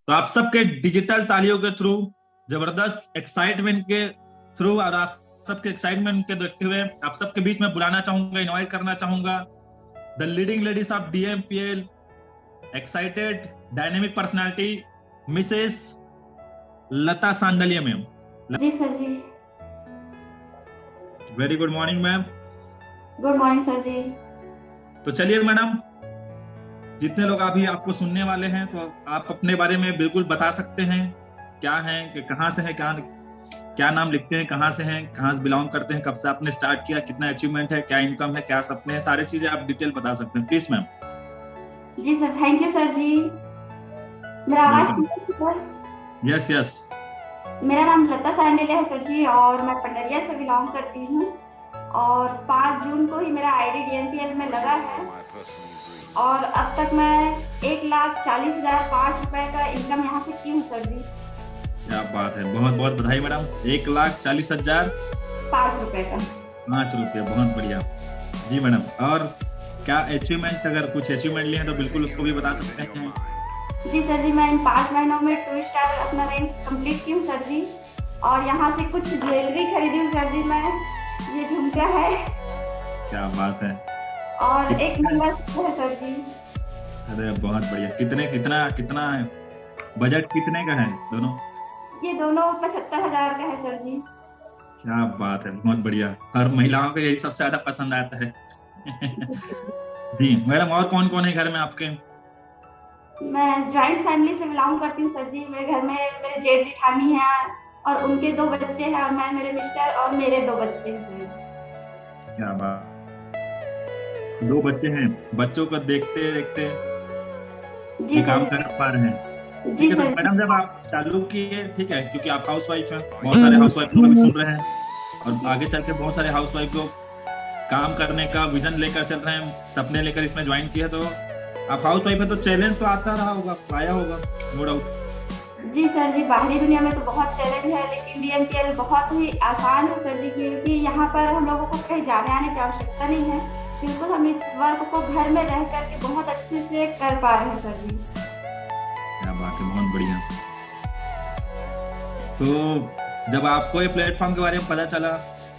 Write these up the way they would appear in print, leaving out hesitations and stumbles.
तो आप सबके डिजिटल तालियों के थ्रू, जबरदस्त एक्साइटमेंट के थ्रू और आप सबके एक्साइटमेंट के देखते हुए आप सबके बीच में बुलाना चाहूंगा, इनवाइट करना चाहूंगा the leading ladies of DMPL, excited dynamic personality Mrs Lata Sandaliya ma'am. जी sir ji. Very good morning ma'am. Good morning sir ji. तो चलिए मैडम, जितने लोग अभी आपको सुनने वाले हैं तो आप अपने बारे में बिल्कुल बता सकते हैं, क्या हैं, कि कहाँ से हैं, क्या नाम लिखते हैं, कहाँ से हैं, कहाँ से बिलोंग करते हैं, कब से आपने स्टार्ट किया, कितना अचीवमेंट है, क्या इनकम है, क्या सपने हैं, सारी चीजें आप डिटेल बता सकते हैं प्लीज मैम। जी sir, thank you sir ji. मेरा आवाज ठीक है? Yes yes. मेरा नाम लता सांडेलिया है सर जी और मैं पंडरिया से बिलोंग करती हूँ और 5 जून को ही मेरा ID DMPL में लगा है और अब तक मैं 1,40,005 रुपए का इनकम यहाँ से की हूँ सर जी। क्या बात है, बहुत बहुत बधाई मैडम। 1,40,005 रुपए का। 5 रुपये, बहुत बढ़िया जी मैडम। और क्या अचीवमेंट, अगर कुछ अचीवमेंट लिए हैं तो बिल्कुल उसको भी बता सकते हैं। जी सर जी, मैं इन 5 महीनों में 2 स्टार अपना रेंज कंप्लीट की हूँ सर जी और यहाँ से कुछ ज्वेलरी खरीदी हूँ सर जी मैं। ये झुमका है। क्या बात है। और एक मंगलसूत्र है सर जी। अरे बहुत बढ़िया। कितना है बजट, कितने का है दोनों? ये दोनों 75,000 का है सर जी। क्या बात है, बहुत बढ़िया। और महिलाओं को यही सबसे ज्यादा पसंद आता है। जी मैडम, और कौन कौन है घर में आपके? मैं ज्वाइंट फैमिली से बिलोंग करती हूँ सर जी। मेरे घर में मेरे जेठ जेठानी है और उनके 2 बच्चे हैं और मैं, मेरे मिस्टर और मेरे 2 बच्चे हैं सर। क्या बात, 2 बच्चे हैं, बच्चों को देखते देखते जी काम कर पा रहे हैं। ठीक है। तो मैडम जब आप चालू किए, ठीक है, क्योंकि आप हाउसवाइफ हैं, बहुत सारे हाउसवाइफ लोग अभी सुन रहे हैं और आगे चल के बहुत सारे हाउसवाइफ लोग काम करने का विजन लेकर चल रहे हैं, सपने लेकर इसमें ज्वाइन किया। तो आप हाउसवाइफ है तो चैलेंज तो आता रहा होगा, आया होगा, नो डाउट। जी सर जी, बाहरी दुनिया में तो बहुत चैलेंज है लेकिन DMPL बहुत ही आसान है सर जी, क्योंकि यहाँ पर हम लोगों को कहीं जाने आने की आवश्यकता नहीं है। बिल्कुल हम इस वर्क को घर में रह करके बहुत अच्छे से कर पा रहे हैं सर जी। क्या बात है, बहुत बढ़िया। तो जब आपको ये प्लेटफॉर्म के बारे में पता चला,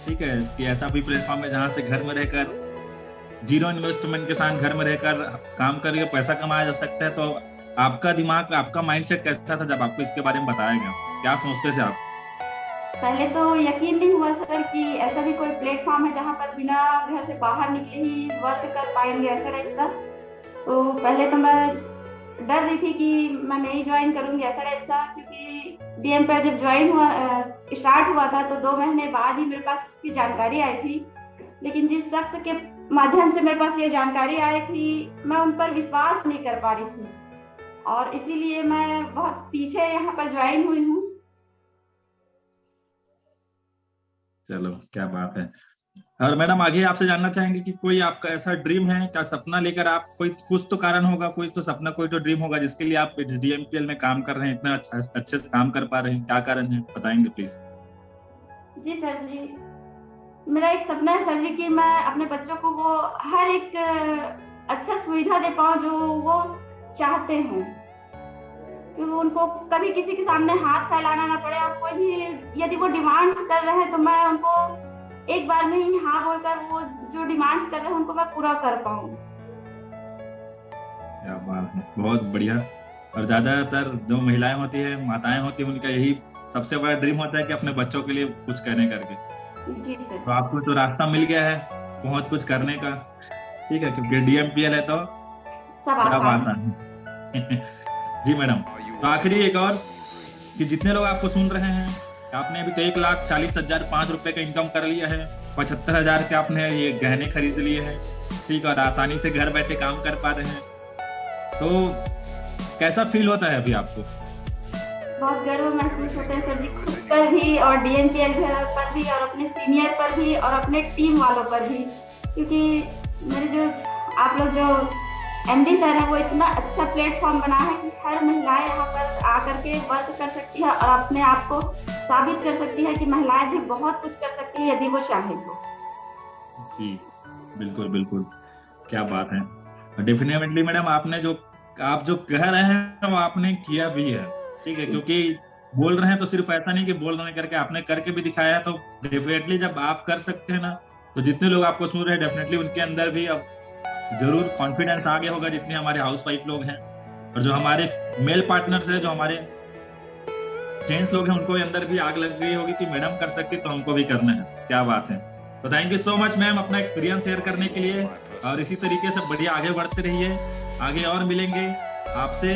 ठीक है, कि ऐसा भी प्लेटफॉर्म है जहाँ से घर में रहकर जीरो इन्वेस्टमेंट के साथ घर में रहकर काम करके पैसा कमाया जा सकता है, तो आपका दिमाग, आपका माइंडसेट कैसा था जब आपको इसके बारे में बताया गया? क्या सोचते थे आप? पहले तो यकीन नहीं हुआ सर कि ऐसा भी कोई प्लेटफॉर्म है जहाँ पर बिना घर से बाहर निकले ही वर्क कर पाएंगे ऐसा। तो पहले तो मैं डर रही थी कि मैं नहीं ज्वाइन करूंगी ऐसा, क्योंकि DMPL जब ज्वाइन हुआ स्टार्ट हुआ था तो 2 महीने बाद ही मेरे पास इसकी जानकारी आई थी। लेकिन जिस शख्स के माध्यम से मेरे पास ये जानकारी आई थी, मैं उन पर विश्वास नहीं कर पा रही थी और इसीलिए मैं बहुत पीछे यहाँ पर ज्वाइन हुई हूँ। चलो, क्या बात है। और मैडम आगे आपसे जानना चाहेंगे कि कोई आपका ऐसा ड्रीम है क्या, सपना लेकर आप, कोई कुछ तो कारण होगा, कोई तो सपना, कोई तो ड्रीम होगा जिसके लिए आप DMPL में काम कर रहे हैं, इतना अच्छे से काम कर पा रहे हैं, क्या कारण है बताएंगे प्लीज? जी सर जी, मेरा एक सपना है सर जी कि मैं अपने बच्चों को वो हर एक अच्छा सुविधा दे पाऊँ जो वो चाहते हैं, कि उनको कभी किसी के सामने हाथ फैलाना ना पड़े और कोई भी यदि वो डिमांड्स कर रहे हैं तो मैं उनको एक बार में ही हाँ बोलकर वो जो डिमांड्स कर रहे हैं उनको मैं पूरा कर पाऊँ। क्या बात है, बहुत बढ़िया। और ज्यादातर जो महिलाएं होती है, माताएं होती है, उनका यही सबसे बड़ा ड्रीम होता है कि अपने बच्चों के लिए कुछ करने करके। जी सर। तो आपको तो रास्ता मिल गया है बहुत कुछ करने का, ठीक है, क्योंकि DMPL है तो सब आसान है। जी मैडम, तो आखिरी एक और, कि जितने लोग आपको सुन रहे हैं, आपने अभी तो 1,40,005 रुपए का इनकम कर लिया है, 75,000 के आपने ये गहने खरीद लिए हैं, ठीक, और आसानी से घर बैठे काम कर पा रहे हैं, तो कैसा फील होता है अभी आपको? बहुत गर्व महसूस होता है सर जी, खुद पर भी और DMPL पर भी और अपने सीनियर पर भी और अपने टीम वालों पर भी, क्योंकि मेरे जो आप लोग जो MD सर है वो इतना अच्छा प्लेटफॉर्म बना है कि हर महिलाएं यहाँ पर आकर के वर्क कर सकती है और अपने आप को साबित कर सकती है कि महिलाएं भी बहुत कुछ कर सकती है यदि वो चाहे तो। जी बिल्कुल बिल्कुल, क्या बात है। डेफिनेटली मैडम, आपने जो आप जो कह रहे हैं वो आपने किया भी है, ठीक है, क्योंकि बोल रहे हैं तो सिर्फ ऐसा नहीं कि बोल रहे हैं करके, आपने करके भी दिखाया है, तो डेफिनेटली जब आप कर सकते हैं ना, तो जितने लोग आपको सुन रहे हैं डेफिनेटली उनके अंदर भी अब जरूर कॉन्फिडेंस आ गया होगा, जितने हमारे हाउस वाइफ लोग हैं और जो हमारे मेल पार्टनर्स है, जो हमारे जेंट्स लोग हैं, उनको अंदर भी आग लग गई होगी कि मैडम कर सकती तो हमको भी करना है। क्या बात है। तो thank you so much ma'am अपना एक्सपीरियंस शेयर करने के लिए, और इसी तरीके से बढ़िया आगे बढ़ते रहिए, आगे और मिलेंगे आपसे,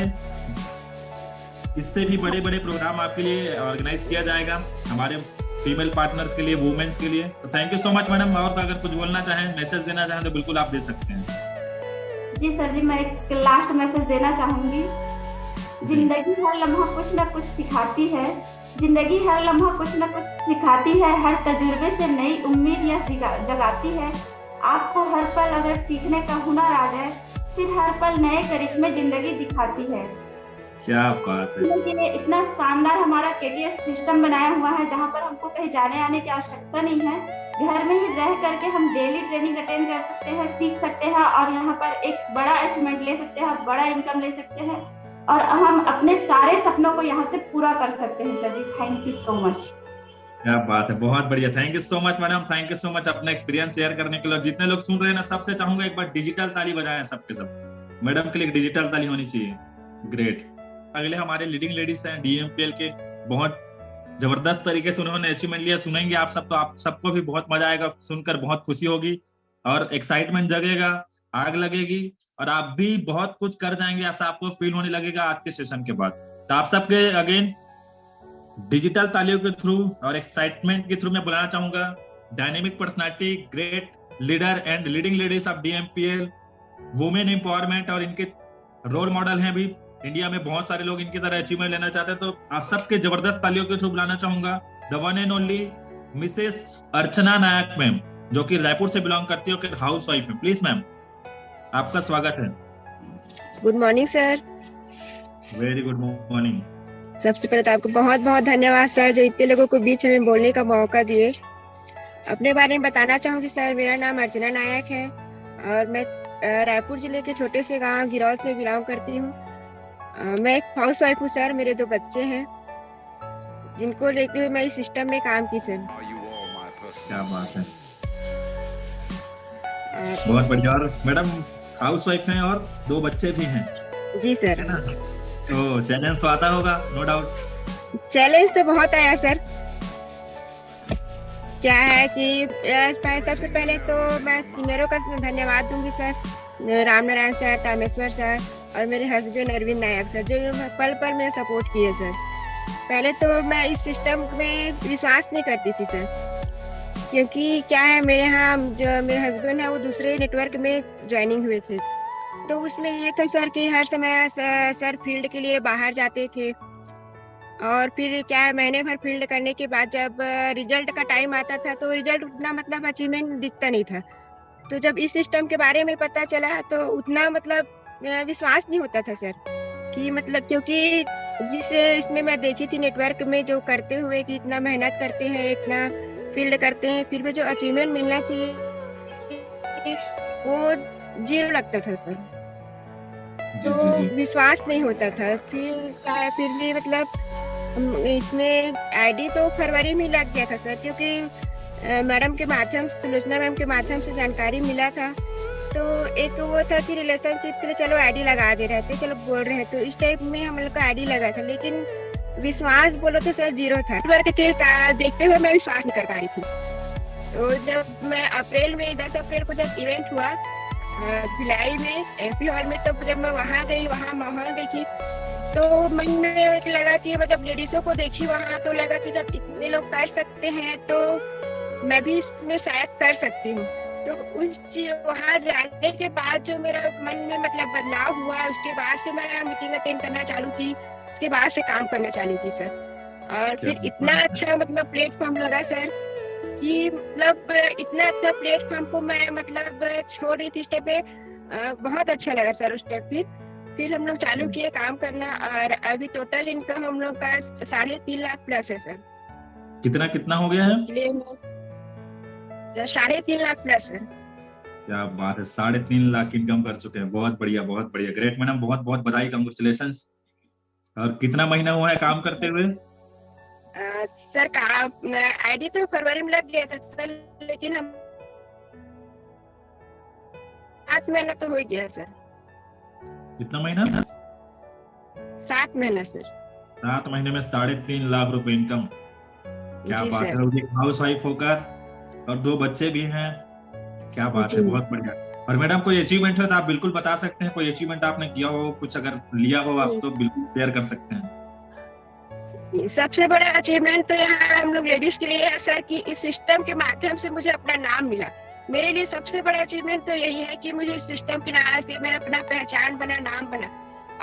इससे भी बड़े बड़े प्रोग्राम आपके लिए ऑर्गेनाइज किया जाएगा हमारे फीमेल पार्टनर्स के लिए, वुमेन्स के लिए। तो thank you so much madam, और अगर कुछ बोलना चाहें, मैसेज देना चाहें तो बिल्कुल आप दे सकते हैं। जी सर जी, मैं एक लास्ट मैसेज देना चाहूंगी। जिंदगी हर लम्हा कुछ न कुछ सिखाती है, जिंदगी हर लम्हा कुछ न कुछ सिखाती है, हर तजुर्बे से नई उम्मीद यह जगाती है। आपको हर पल अगर सीखने का हुनर आ जाए, फिर हर पल नए करिश्मे जिंदगी दिखाती है। क्या बात है। इतना शानदार हमारा केटीएस सिस्टम बनाया हुआ है, जहाँ पर हमको कहीं जाने आने की आवश्यकता नहीं है। घर में ही रह करके हम डेली ट्रेनिंग अटेंड कर सकते हैं, सीख सकते हैं, और यहाँ पर एक बड़ा अचीवमेंट ले सकते हैं, बड़ा इनकम ले सकते हैं, और हम अपने सारे सपनों को यहाँ से पूरा कर सकते हैं। Sir ji thank you so much. क्या बात है, बहुत बढ़िया। Thank you so much madam, thank you so much अपना एक्सपीरियंस शेयर करने के लिए। जितने लोग सुन रहे हैं ना, सबसे चाहूंगा एक बार डिजिटल ताली बजाएं सबके सब। मैडम के लिए डिजिटल ताली होनी चाहिए। ग्रेट। अगले हमारे लीडिंग लेडीज हैं डीएमपीएल के, बहुत जबरदस्त तरीके से उन्होंने अचीवमेंट लिया। सुनेंगे आप सब, तो आप सबको भी बहुत मजा आएगा, सुनकर बहुत खुशी होगी और एक्साइटमेंट जगेगा, आग लगेगी, और आप भी बहुत कुछ कर जाएंगे ऐसा आपको फील होने लगेगा आज के सेशन के बाद। तो आप सबके अगेन डिजिटल तालियों के थ्रू और एक्साइटमेंट के थ्रू मैं बुलाना चाहूंगा dynamic personality, great leader and leading ladies of DMPL, women empowerment, और इनके रोल मॉडल हैं भी इंडिया में बहुत सारे लोग इनकी तरह अचीवमेंट लेना चाहते हैं। तो आप सबके जबरदस्त तालियों के थ्रू बुलाना चाहूंगा the one and only missus Archana Nayak ma'am, जो कि रायपुर से बिलोंग करती है, हाउस वाइफ है। प्लीज मैम, आपका स्वागत है। Good morning sir. Very good morning. सबसे पहले तो आपको बहुत बहुत धन्यवाद सर, जो इतने लोगों को बीच में बोलने का मौका दिए। अपने बारे में बताना चाहूंगी सर, मेरा नाम अर्चना नायक है और मैं रायपुर जिले के छोटे से गांव गिरौल से बिलोंग करती हूँ। मैं एक हाउस वाइफ हूँ सर। मेरे 2 बच्चे हैं जिनको लेते हुए मैं इस सिस्टम में काम की सर। क्या बात है, बहुत बढ़िया। और मैडम हाउस वाइफ हैं और 2 बच्चे भी हैं। जी सर। है ना, तो चैलेंज तो आता होगा, नो डाउट। चैलेंज तो बहुत आया सर। क्या है कि सबसे पहले तो मैं सीनियरों का धन्यवाद दूंगी sir, Ram Narayan sir, Tameshwar sir और मेरे हस्बैंड अरविंद नायक सर, जो पल पल में सपोर्ट किए सर। पहले तो मैं इस सिस्टम में विश्वास नहीं करती थी सर, क्योंकि क्या है, मेरे यहाँ जो मेरे हस्बैंड है वो दूसरे नेटवर्क में ज्वाइनिंग हुए थे, तो उसमें ये था सर कि हर समय सर फील्ड के लिए बाहर जाते थे, और फिर क्या है, महीने भर फील्ड करने के बाद जब रिजल्ट का टाइम आता था तो रिजल्ट उतना मतलब अचीवमेंट दिखता नहीं था। तो जब इस सिस्टम के बारे में पता चला तो उतना मतलब विश्वास नहीं होता था सर, कि मतलब क्योंकि जिसे इसमें मैं देखी थी नेटवर्क में जो करते हुए कि इतना मेहनत करते हैं, इतना फील्ड करते हैं, फिर भी जो अचीवमेंट मिलना चाहिए वो 0 लगता था सर। तो विश्वास नहीं होता था। फिर क्या है, फिर भी मतलब इसमें आईडी तो फरवरी में लग गया था सर, क्योंकि मैडम के माध्यम से, सुलोचना मैम के माध्यम से जानकारी मिला था। तो एक वो था कि रिलेशनशिप के लिए चलो आईडी लगा दे रहे थे, चलो बोल रहे हैं, तो इस टाइप में हम लोग का आईडी लगा था, लेकिन विश्वास बोलो तो सर 0 था। वर्क के देखते हुए मैं विश्वास नहीं कर पा रही थी। तो जब मैं अप्रैल में 10 अप्रैल को जब इवेंट हुआ भिलाई में एमपी हॉल में, तब जब मैं वहाँ गई, वहाँ माहौल देखी, तो मन में लगा कि मतलब लेडीजों को देखी वहाँ, तो लगा कि जब इतने लोग कर सकते हैं तो मैं भी इसमें शायद कर सकती हूँ। तो उस वहाँ जाने के बाद जो मेरा मन में मतलब बदलाव हुआ, उसके बाद से मैं मीटिंग अटेंड करना चालू की, उसके बाद से काम करना चालू की सर। और फिर इतना अच्छा मतलब प्लेटफॉर्म लगा सर, कि मतलब इतना अच्छा प्लेटफॉर्म को मैं मतलब छोड़ रही थी स्टेप पे, बहुत अच्छा लगा सर उस स्टेप। फिर हम लोग चालू किए काम करना, और अभी टोटल इनकम हम लोग का 3.5 लाख प्लस है सर। कितना हो गया है? 3.5 लाख प्लस है। क्या बात है, 3.5 लाख इनकम कर चुके हैं। बहुत बढ़िया, बहुत बढ़िया, ग्रेट मैडम, बहुत बहुत बधाई, कांग्रेचुलेशंस। और कितना महीना हुआ है काम करते हुए? सर काम आईडी तो फरवरी में लग गया था सर, लेकिन हम 7 महीना तो हो गया सर। कितना महीना? 7 महीना सर। 7 महीने में 3.5 लाख रुपए इनकम। क्या बात है, हाउस वाइफ होकर और 2 बच्चे भी हैं। क्या बात है, बहुत बढ़िया। और मैडम कोई अचीवमेंट है तो आप बिल्कुल बता सकते हैं, कोई अचीवमेंट आपने किया हो, कुछ अगर लिया हो आप तो बिल्कुल शेयर कर सकते हैं। सबसे बड़ा अचीवमेंट तो यहाँ हम लोग लेडीज के लिए है सर कि इस सिस्टम के माध्यम से मुझे अपना नाम मिला। मेरे लिए सबसे बड़ा अचीवमेंट तो यही है कि मुझे इस सिस्टम के नाम से मेरा अपना पहचान बना, नाम बना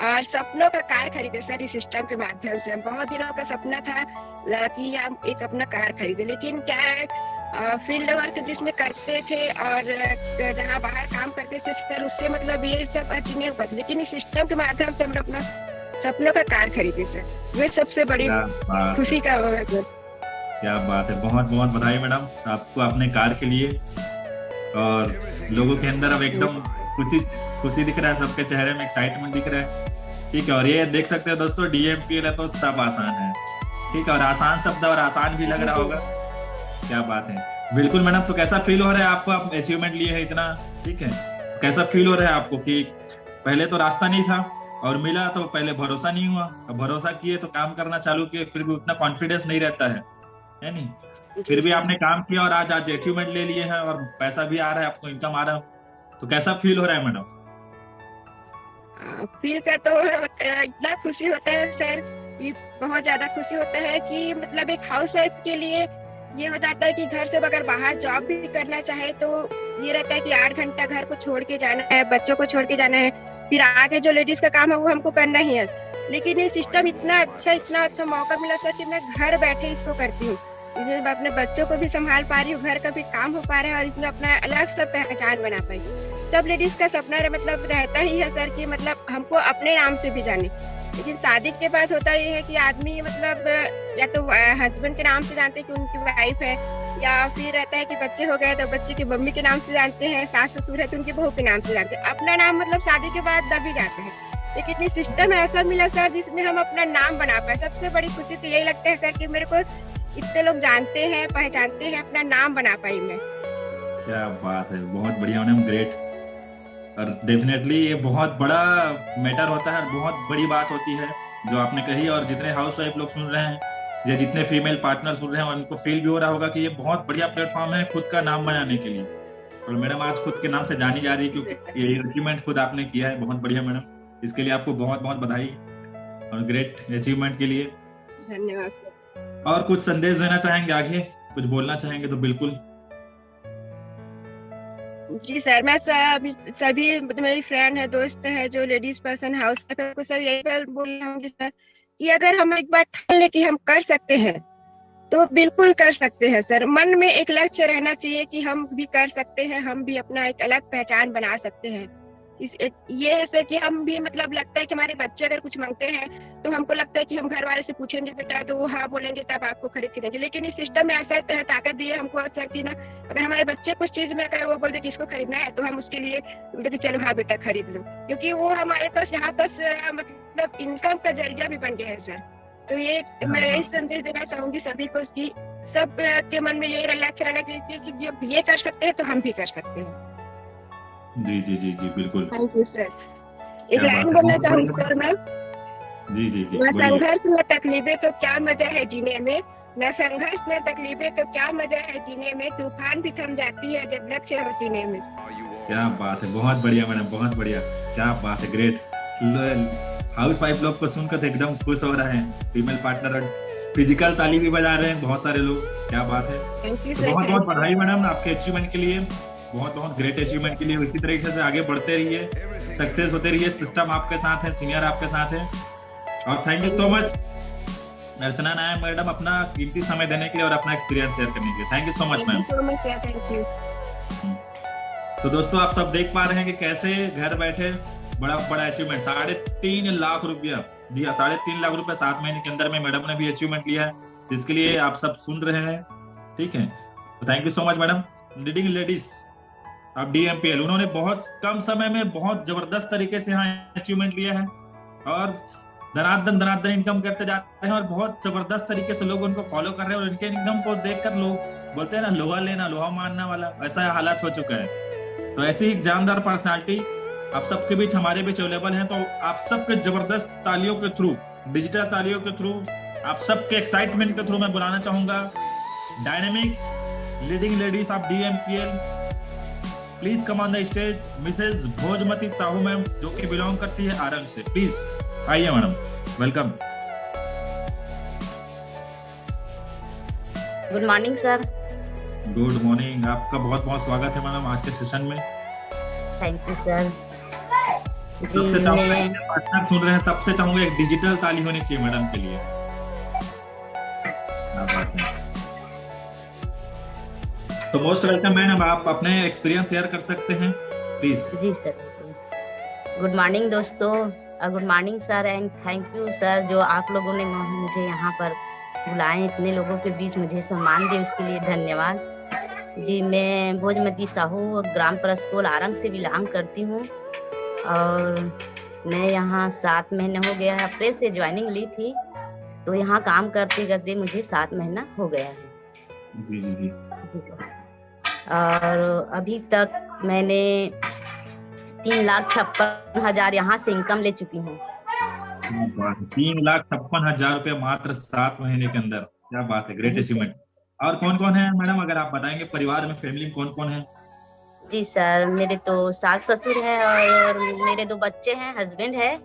और सपनों का कार खरीदे सर। इस सिस्टम के माध्यम से बहुत दिनों का सपना था कि हम एक अपना कार खरीदे, लेकिन क्या है फील्ड वर्क जिसमें करते थे और जहाँ बाहर काम करते थे सर, उससे मतलब ये सब अचीव नहीं हो पाता, लेकिन इस सिस्टम के माध्यम से हम अपना सपनों का कार खरीदे सर। वे सबसे बड़ी खुशी का है। क्या बात है, बहुत बहुत बधाई मैडम आपको अपने कार के लिए। और लोगों के अंदर अब एकदम खुशी दिख रहा है, सबके चेहरे में एक्साइटमेंट दिख रहा है। ठीक है, और ये देख सकते हो दोस्तों DMPL है तो सब आसान है। ठीक है, और आसान शब्द और आसान भी लग रहा होगा। क्या बात है, बिल्कुल मैडम। तो कैसा फील हो रहा है आपको, आप अचीवमेंट लिए है इतना? ठीक है, तो कैसा फील हो रहा है आपको कि पहले तो रास्ता नहीं था और मिला तो पहले भरोसा नहीं हुआ, अब भरोसा किए तो काम करना चालू किए, फिर भी उतना कॉन्फिडेंस नहीं रहता है नहीं? फिर भी आपने काम किया और आज अचीवमेंट ले लिए हैं और पैसा भी आ रहा है, आपको इनकम आ रहा है, तो कैसा फील हो रहा है मैडम? फील का तो इतना खुशी होता है सर कि बहुत ज्यादा खुशी होता है कि मतलब एक हाउस वाइफ के लिए ये हो जाता है कि घर से अगर बाहर जॉब भी करना चाहे तो ये रहता है कि 8 घंटा घर को छोड़ के जाना है, बच्चों को छोड़ के जाना है, फिर आगे जो लेडीज का काम है वो हमको करना ही है। लेकिन ये सिस्टम इतना अच्छा मौका मिला सर कि मैं घर बैठे इसको करती हूँ। इसमें मैं अपने बच्चों को भी संभाल पा रही हूँ, घर का भी काम हो पा रहा है और इसमें अपना अलग सा पहचान बना पाई। सब लेडीज का सपना मतलब रहता ही है सर कि मतलब हमको अपने नाम से भी जाने, लेकिन शादी के बाद होता ये है कि आदमी मतलब या तो हस्बैंड के नाम से जानते हैं कि उनकी वाइफ है, या फिर रहता है कि बच्चे हो गए तो बच्चे की मम्मी के नाम से जानते हैं, सास ससुर है तो उनकी बहू के नाम से जानते हैं। अपना नाम मतलब शादी के बाद दब ही जाते हैं, लेकिन ये सिस्टम ऐसा मिला सर जिसमें हम अपना नाम बना पाए। सबसे बड़ी खुशी तो यही लगता है सर कि मेरे को इतने लोग जानते हैं, पहचानते हैं, अपना नाम बना पाई मैं। क्या बात है, बहुत बढ़िया मैडम, ग्रेट। और डेफिनेटली ये बहुत बड़ा मैटर होता है, बहुत बड़ी बात होती है जो आपने कही। और जितने हाउस वाइफ लोग सुन रहे हैं या जितने फीमेल पार्टनर सुन रहे हैं उनको फील भी हो रहा होगा कि ये बहुत बढ़िया प्लेटफॉर्म है खुद का नाम बनाने के लिए। और मैडम आज खुद के नाम से जानी जा रही है क्योंकि ये अचीवमेंट खुद आपने किया है। बहुत बढ़िया मैडम, इसके लिए आपको बहुत बहुत बधाई और ग्रेट अचीवमेंट के लिए धन्यवाद सर। और कुछ संदेश देना चाहेंगे, आगे कुछ बोलना चाहेंगे तो बिल्कुल। जी सर, मैं सभी मेरी फ्रेंड है, दोस्त है जो लेडीज पर्सन हाउस वाइफ है, को सब यही बोलूंगी सर कि अगर हम एक बार ठान ले कि हम कर सकते हैं तो बिल्कुल कर सकते हैं सर। मन में एक लक्ष्य रहना चाहिए कि हम भी कर सकते हैं, हम भी अपना एक अलग पहचान बना सकते हैं। ये है सर कि हम भी मतलब लगता है कि हमारे बच्चे अगर कुछ मांगते हैं तो हमको लगता है कि हम घर वाले से पूछेंगे बेटा तो वो हाँ बोलेंगे तब आपको खरीद के देंगे, लेकिन इस सिस्टम में ऐसा ताकत दी है हमको सर कि ना अगर हमारे बच्चे कुछ चीज में अगर वो बोलते कि इसको खरीदना है तो हम उसके लिए बोलते कि चलो हाँ बेटा खरीद लो, क्योंकि वो हमारे पास यहाँ पास मतलब इनकम का जरिया भी बन गया है सर। तो ये मैं यही संदेश देना चाहूंगी सभी को कि सब के मन में यही लक्ष्य रहना चाहिए कि जब ये कर सकते हैं तो हम भी कर सकते हैं। जी जी जी जी बिल्कुल, थैंक यू सर। एक लाइन बोलना चाहूंगी सर मैं। जी जी जी। न संघर्ष में तकलीफें तो क्या मजा है जीने में, न संघर्ष में तकलीफें तो क्या मजा है जीने में, तूफान भी थम जाती है जब लक्ष्य हो सीने में। क्या बात है, बहुत बढ़िया मैडम, बहुत बढ़िया, क्या बात है, ग्रेट। हाउस वाइफ लोग को सुनकर तो एकदम खुश हो रहे हैं, फीमेल पार्टनर फिजिकल ताली भी बजा रहे हैं बहुत सारे लोग, क्या बात है। बहुत बहुत बधाई मैडम आपके अचीवमेंट के लिए, बहुत बहुत ग्रेट अचीवमेंट के लिए। इसी तरीके से आगे बढ़ते रहिए, सक्सेस होते रहिए, सिस्टम आपके साथ है, सीनियर आपके साथ है। और thank you so much Archana Nayak madam अपना कीमती समय देने के लिए और अपना एक्सपीरियंस शेयर करने के लिए। Thank you so much ma'am. Thank you. तो दोस्तों आप सब देख पा रहे हैं कि कैसे घर बैठे बड़ा बड़ा अचीवमेंट 3.5 लाख रुपया दिया, 3.5 लाख रुपया 7 महीने के अंदर में मैडम ने भी अचीवमेंट लिया है, जिसके लिए आप सब सुन रहे हैं। ठीक है, तो thank you so much madam. Leading ladies अब DMPL, उन्होंने बहुत कम समय में बहुत जबरदस्त तरीके से यहाँ अचीवमेंट लिया है और धनाधन इनकम करते जाते हैं और बहुत जबरदस्त तरीके से लोग उनको फॉलो कर रहे हैं और इनके इनकम को देखकर लोग बोलते हैं ना, लोहा लेना लोहा मारना वाला ऐसा हालात हो चुका है। तो ऐसी एक जानदार पर्सनालिटी आप सबके बीच हमारे बीच अवेलेबल है। तो आप सबके जबरदस्त तालियों के थ्रू, डिजिटल तालियों के थ्रू, आप सबके एक्साइटमेंट के थ्रू मैं बुलाना चाहूंगा dynamic leading ladies of DMPL। Please come on the stage Mrs Bhojmati Sahu ma'am, जो कि बिलोंग करती है आरंग से। प्लीज आइए madam, welcome. Good morning sir. Good morning, आपका बहुत बहुत स्वागत है मैडम आज के सेशन में। Thank you sir. सबसे चाहूंगा पार्टनर सुन रहे हैं, सबसे चाहूंगा एक डिजिटल ताली होनी चाहिए मैडम के लिए। तो मोस्ट वेलकम मैडम, आप अपने एक्सपीरियंस शेयर कर सकते हैं प्लीज। जी सर। गुड मॉर्निंग दोस्तों, good morning sir and thank you sir, जो आप लोगों ने मुझे यहाँ पर बुलाए, इतने लोगों के बीच मुझे सम्मान दिया, उसके लिए धन्यवाद जी। मैं भोजमती साहू ग्राम परस्कोल आरंग से बिलोंग करती हूँ और मैं यहाँ 7 महीने हो गया है। अप्रैल से ज्वाइनिंग ली थी, तो यहाँ काम करते करते मुझे 7 महीना हो गया है। और अभी तक मैंने 3,56,000 यहाँ से इनकम ले चुकी हूँ। 3,56,000 रुपए मात्र 7 महीने के अंदर, क्या बात है, ग्रेट अचीवमेंट। और कौन कौन है मैडम, अगर आप बताएंगे परिवार में, फैमिली में कौन कौन है? जी सर, मेरे तो सास ससुर है और मेरे 2 बच्चे हैं, हस्बैंड है।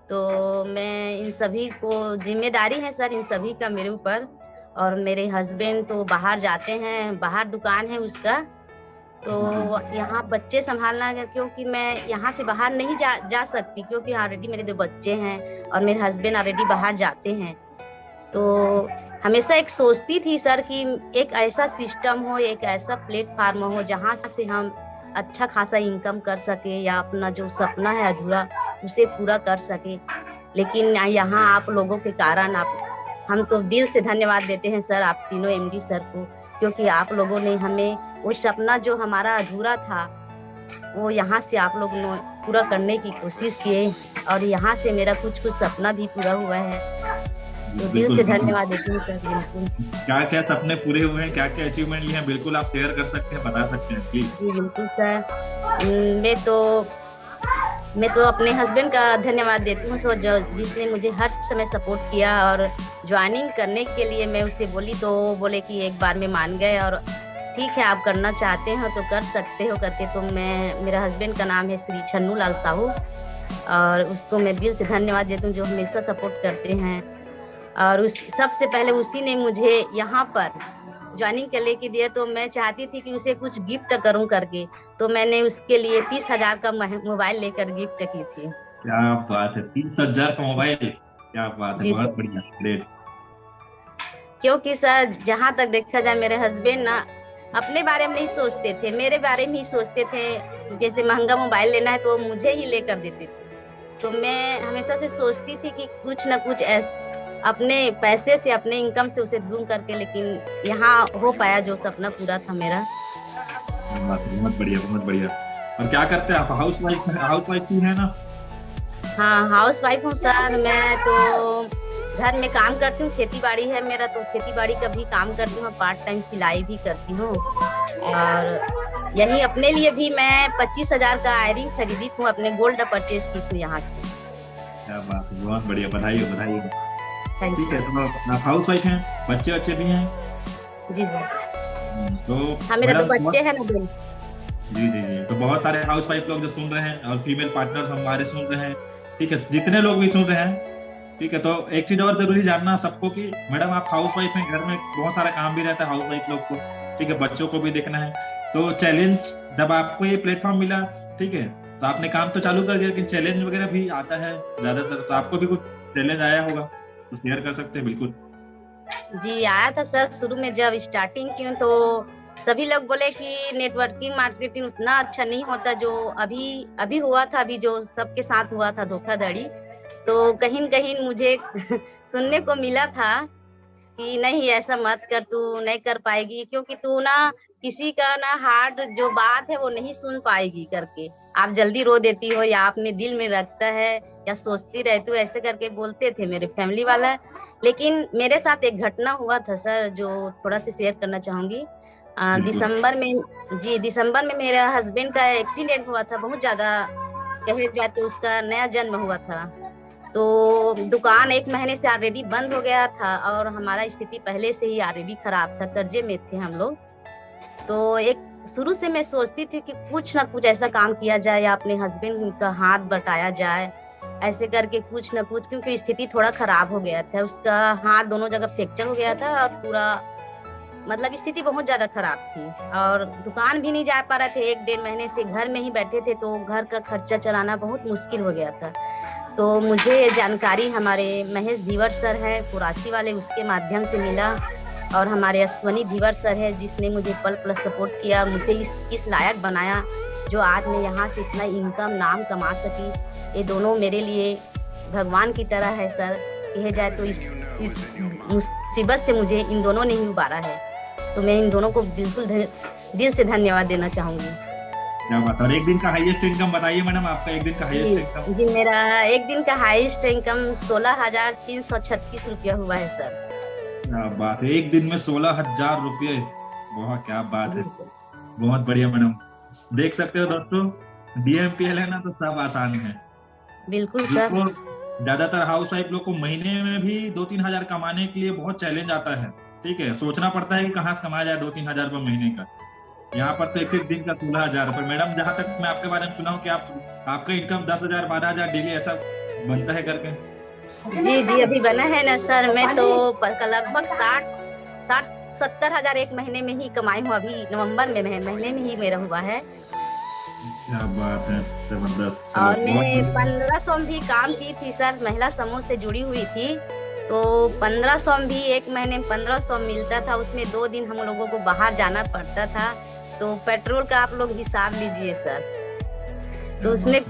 तो मैं इन सभी को जिम्मेदारी है सर, इन सभी का मेरे ऊपर। और मेरे हस्बैंड तो बाहर जाते हैं, बाहर दुकान है उसका, तो यहाँ बच्चे संभालना है, क्योंकि मैं यहाँ से बाहर नहीं जा सकती, क्योंकि ऑलरेडी मेरे 2 बच्चे हैं और मेरे हस्बैंड ऑलरेडी बाहर जाते हैं। तो हमेशा एक सोचती थी सर कि एक ऐसा सिस्टम हो, एक ऐसा प्लेटफार्म हो जहाँ से हम अच्छा खासा इनकम कर सके या अपना जो सपना है अधूरा उसे पूरा कर सके। लेकिन यहाँ आप लोगों के कारण हम तो दिल से धन्यवाद देते हैं सर, आप तीनों MD सर को, क्योंकि आप लोगों ने हमें वो सपना जो हमारा अधूरा था वो यहाँ से आप लोगों ने पूरा करने की कोशिश किए और यहाँ से मेरा कुछ सपना भी पूरा हुआ है। तो दिल से धन्यवाद देती हूँ सर। बिल्कुल, क्या क्या सपने पूरे हुए हैं, क्या क्या अचीवमेंट लिए हैं, बिल्कुल आप शेयर कर सकते हैं, बता सकते हैं प्लीज। जी बिल्कुल सर। मैं तो अपने हस्बैंड का धन्यवाद देती हूँ सर, जिसने मुझे हर समय सपोर्ट किया। और ज्वाइनिंग करने के लिए मैं उसे बोली तो बोले कि एक बार में मान गए और ठीक है आप करना चाहते हो तो कर सकते हो करके। तो मेरा हस्बैंड का नाम है श्री छन्नू लाल साहू और उसको मैं दिल से धन्यवाद देती हूँ, जो हमेशा सपोर्ट करते हैं। और सबसे पहले उसी ने मुझे यहाँ पर ज्वाइनिंग के लेके दिया, तो मैं चाहती थी कि उसे कुछ गिफ्ट करूं करके, तो मैंने उसके लिए 30,000 का मोबाइल लेकर गिफ्ट की थी। क्या बात है, 30,000 का मोबाइल, क्या बात है, बहुत बढ़िया, ग्रेट। क्योंकि सर जहाँ तक देखा जाए मेरे हस्बैंड ना अपने बारे में नहीं सोचते थे, मेरे बारे में ही सोचते थे। जैसे महंगा मोबाइल लेना है तो मुझे ही लेकर देते थे। तो मैं हमेशा से सोचती थी कि कुछ ना कुछ अपने पैसे से, अपने इनकम से उसे दूं करके, लेकिन यहाँ हो पाया जो सपना पूरा था मेरा। बहुत बढ़िया, बहुत बढ़िया। और क्या करते हैं आप, हाउस वाइफ ही है ना? हाँ हाउस वाइफ हूँ सर। मैं तो घर में काम करती हूँ, खेती बाड़ी है मेरा, तो खेती बाड़ी का भी काम करती हूँ, पार्ट टाइम सिलाई भी करती हूँ। और यही अपने लिए भी मैं 25,000 का आयरिंग खरीदी थी, अपने गोल्ड परचेज की थी यहाँ से। क्या बात है, बहुत बढ़िया, बधाई हो, बधाई हो। ठीक है, तो आप हाउस वाइफ हैं, बच्चे भी हैं? जी सर। तो मेरे 2 बच्चे हैं ना। जी। तो बहुत सारे हाउस वाइफ लोग जो सुन रहे हैं और फीमेल पार्टनर्स हमारे सुन रहे हैं, ठीक है, जितने लोग भी सुन रहे हैं, ठीक है, तो एक चीज और जरूरी जानना सबको कि मैडम आप हाउस वाइफ हैं, घर में बहुत सारा काम भी रहता है हाउस वाइफ लोग को, ठीक है, बच्चों को भी देखना है। तो चैलेंज, जब आपको ये प्लेटफॉर्म मिला, ठीक है, तो आपने काम तो चालू कर दिया, लेकिन चैलेंज वगैरह भी आता है ज्यादातर, तो आपको भी कुछ चैलेंज आया होगा तो शेयर कर सकते हैं बिल्कुल। जी आया था सर, शुरू में जब स्टार्टिंग की तो सभी लोग बोले कि नेटवर्किंग मार्केटिंग उतना अच्छा नहीं होता जो अभी हुआ था, अभी जो सबके साथ हुआ था धोखाधड़ी। तो कहीं न कहीं मुझे सुनने को मिला था कि नहीं ऐसा मत कर, तू नहीं कर पाएगी, क्योंकि तू ना किसी का ना हार्ट जो बात है वो नहीं सुन पाएगी करके आप जल्दी रो देती हो, या आपने दिल में रखता है या सोचती रहती हो, ऐसे करके बोलते थे मेरे फैमिली वाला। लेकिन मेरे साथ एक घटना हुआ था सर जो थोड़ा सा शेयर करना चाहूंगी। दिसंबर में मेरे हस्बैंड का एक्सीडेंट हुआ था, बहुत ज्यादा कहे जाए तो उसका नया जन्म हुआ था। तो दुकान 1 महीने से ऑलरेडी बंद हो गया था और हमारा स्थिति पहले से ही ऑलरेडी खराब था, कर्जे में थे हम लोग। तो एक शुरू से मैं सोचती थी कि कुछ ना कुछ ऐसा काम किया जाए या अपने हस्बैंड का हाथ बटाया जाए, ऐसे करके कुछ ना कुछ, क्योंकि स्थिति थोड़ा खराब हो गया था, उसका हाथ दोनों जगह फ्रैक्चर हो गया था और पूरा मतलब स्थिति बहुत ज्यादा खराब थी और दुकान भी नहीं जा पा रहे थे। 1-1.5 महीने से घर में ही बैठे थे, तो घर का खर्चा चलाना बहुत मुश्किल हो गया था। तो मुझे ये जानकारी हमारे महेश धीवर सर है कुरासी वाले, उसके माध्यम से मिला, और हमारे अश्वनी धीवर सर है जिसने मुझे पल पल सपोर्ट किया, मुझे इस लायक बनाया जो आज मैं यहाँ से इतना इनकम नाम कमा सकी। ये दोनों मेरे लिए भगवान की तरह है सर, कहे जाए तो इस मुसीबत से मुझे इन दोनों ने ही उबारा है, तो मैं इन दोनों को बिल्कुल दिल से धन्यवाद देना चाहूंगी। क्या बात है। और एक दिन का हाईएस्ट इनकम बताइए मैडम, आपका एक दिन का हाईएस्ट इनकम? जी मेरा एक दिन का हाईएस्ट इनकम 16,336 रुपया हुआ है सर। क्या बात है, एक दिन में 16,000 रुपये, बहुत क्या बात है, बहुत बढ़िया मैडम। देख सकते हो दोस्तों, DMPL है ना तो सब आसान है। बिल्कुल सर। ज्यादातर हाउस वाइफ लोग को महीने में भी 2-3 हजार कमाने के लिए बहुत चैलेंज आता है, ठीक है, सोचना पड़ता है कि कहाँ से कमाया जाए 2-3 हजार रुपये महीने का। यहाँ पर तो एक दिन का 16,000 रुपये। मैडम जहाँ तक मैं आपके बारे में सुना हूँ कि आपका इनकम 10,000 12,000 डेली ऐसा बनता है करके। जी अभी बना है ना सर, मैं तो लगभग 60-70 हजार एक महीने में ही कमाई हूँ, अभी नवंबर में महीने में ही मेरा हुआ है। क्या बात है, जबरदस्त। और मैं 1500 भी काम की थी सर, महिला समूह से जुड़ी हुई थी, तो 1500 भी एक महीने में 1500 मिलता था, उसमें 2 दिन हम लोगों को बाहर जाना पड़ता था, तो पेट्रोल का आप लोग हिसाब लीजिए सर, तो उसमें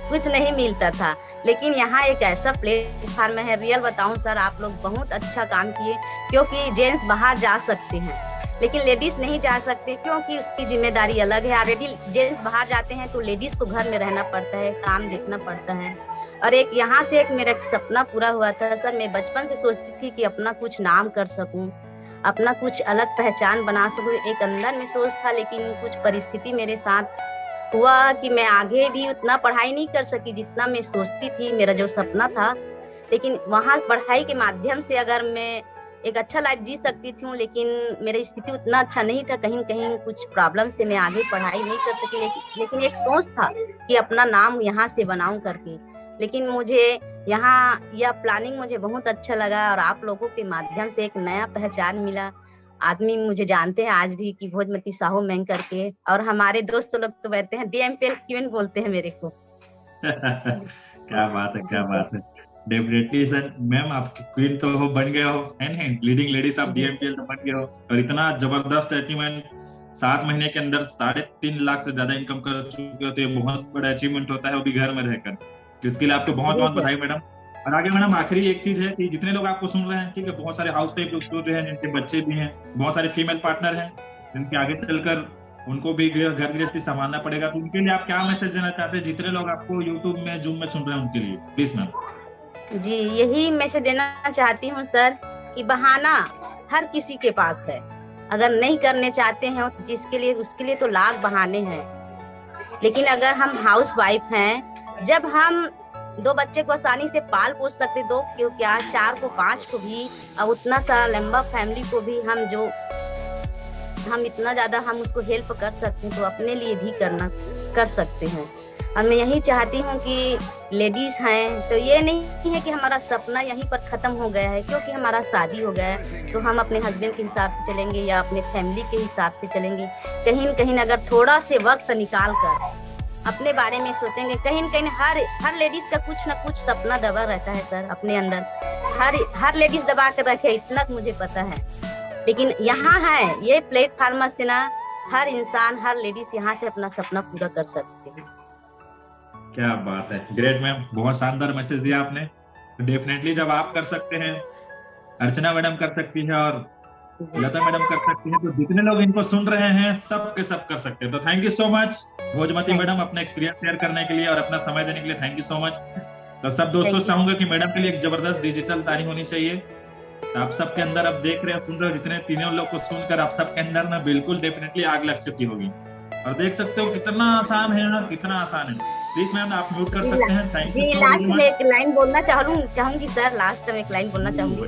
कुछ नहीं मिलता था। लेकिन यहाँ एक ऐसा प्लेटफॉर्म है, रियल बताऊं सर, आप लोग बहुत अच्छा काम किए, क्योंकि जेंट्स बाहर जा सकते हैं लेकिन लेडीज नहीं जा सकते, क्योंकि उसकी जिम्मेदारी अलग है। ऑलरेडी जेंट्स बाहर जाते हैं तो लेडीज को घर में रहना पड़ता है, काम देखना पड़ता है। और एक यहाँ से एक मेरा सपना पूरा हुआ था सर, मैं बचपन से सोचती थी कि अपना कुछ नाम कर सकूं, अपना कुछ अलग पहचान बना सकूं, एक अंदर में सोच था। लेकिन कुछ परिस्थिति मेरे साथ हुआ कि मैं आगे भी उतना पढ़ाई नहीं कर सकी जितना मैं सोचती थी, मेरा जो सपना था। लेकिन वहाँ पढ़ाई के माध्यम से अगर मैं एक अच्छा लाइफ जी सकती थी, लेकिन मेरी स्थिति उतना अच्छा नहीं था, कहीं कहीं कुछ प्रॉब्लम से मैं आगे पढ़ाई नहीं कर सकी। लेकिन एक सोच था कि अपना नाम यहाँ से बनाऊं करके। लेकिन मुझे यहाँ यह प्लानिंग मुझे बहुत अच्छा लगा, और आप लोगों के माध्यम से एक नया पहचान मिला। आदमी मुझे जानते हैं आज भी कि भोजमती साहू मैंग करके, और हमारे दोस्त लोग तो कहते हैं DMPL क्वीन बोलते हैं मेरे को। क्या बात है, क्या बात है। डेफिनेटली सर, मैम आपकी क्वीन तो हो, बन गए हो, है नहीं, लीडिंग लेडीज ऑफ DMPL तो बन गए हो। और इतना जबरदस्त अचीवमेंट, 7 महीने के अंदर 3.5 लाख से ज्यादा इनकम कर चुके हो, तो ये बहुत बड़ा अचीवमेंट होता है, वो भी घर में रहकर। इसके लिए आपको बहुत बहुत बधाई मैडम। और आगे मैडम आखिरी एक चीज है कि जितने लोग आपको सुन रहे हैं, ठीक है, बहुत सारे हाउस वाइफ लोग सुन रहे हैं, जिनके बच्चे भी हैं, बहुत सारे फीमेल पार्टनर हैं, जिनके आगे चलकर उनको भी घर गृहस्थी संभालना पड़ेगा, तो उनके लिए आप क्या मैसेज देना चाहते हैं, जितने लोग आपको यूट्यूब में जूम में सुन रहे हैं उनके लिए, प्लीज मैम? जी यही मैसेज देना चाहती हूँ सर कि बहाना हर किसी के पास है, अगर नहीं करने चाहते हैं जिसके लिए, उसके लिए तो लाख बहाने हैं। लेकिन अगर हम हाउस वाइफ हैं, जब हम 2 बच्चे को आसानी से पाल पोस सकते, 2 क्यों क्या 4 को 5 को भी, और उतना सारा लंबा फैमिली को भी हम इतना ज्यादा हम उसको हेल्प कर सकते हैं, तो अपने लिए भी कर सकते हैं। और मैं यही चाहती हूँ कि लेडीज हैं तो ये नहीं है कि हमारा सपना यहीं पर खत्म हो गया है, क्योंकि हमारा शादी हो गया है तो हम अपने हस्बैंड के हिसाब से चलेंगे या अपने फैमिली के हिसाब से चलेंगे। कहीं न कहीं अगर थोड़ा से वक्त निकाल कर अपने बारे में सोचेंगे, कहीं न कहीं हर लेडीज का कुछ ना कुछ सपना दबा रहता है सर अपने अंदर, हर लेडीज दबा कर रखे, इतना मुझे पता है। लेकिन यहाँ है ये प्लेटफॉर्म से ना हर इंसान, हर लेडीज यहाँ से अपना सपना पूरा कर सकते हैं। क्या बात है, ग्रेट मैम, बहुत शानदार मैसेज दिया आपने। डेफिनेटली जब आप कर सकते हैं अर्चना मैडम कर सकती है और लता मैडम कर सकती है। तो जितने लोग इनको सुन रहे हैं सब के सब कर सकते हैं। तो thank you so much Bhojmati madam अपना एक्सपीरियंस शेयर करने के लिए और अपना समय देने के लिए थैंक यू सो मच। तो सब दोस्तों चाहूंगा कि मैडम के लिए एक जबरदस्त डिजिटल तारीफ होनी चाहिए। तो आप सबके अंदर अब देख रहे हो सुन रहे हो जितने तीनों लोग को सुनकर आप सबके अंदर ना बिल्कुल डेफिनेटली आग लग चुकी होगी। और देख सकते हो कितना आसान है ना, कितना आसान है। प्लीज मैम आप म्यूट कर सकते हैं। Thank you. लास्ट में एक लाइन बोलना चाहूंगी सर, लास्ट में एक लाइन बोलना चाहूंगी।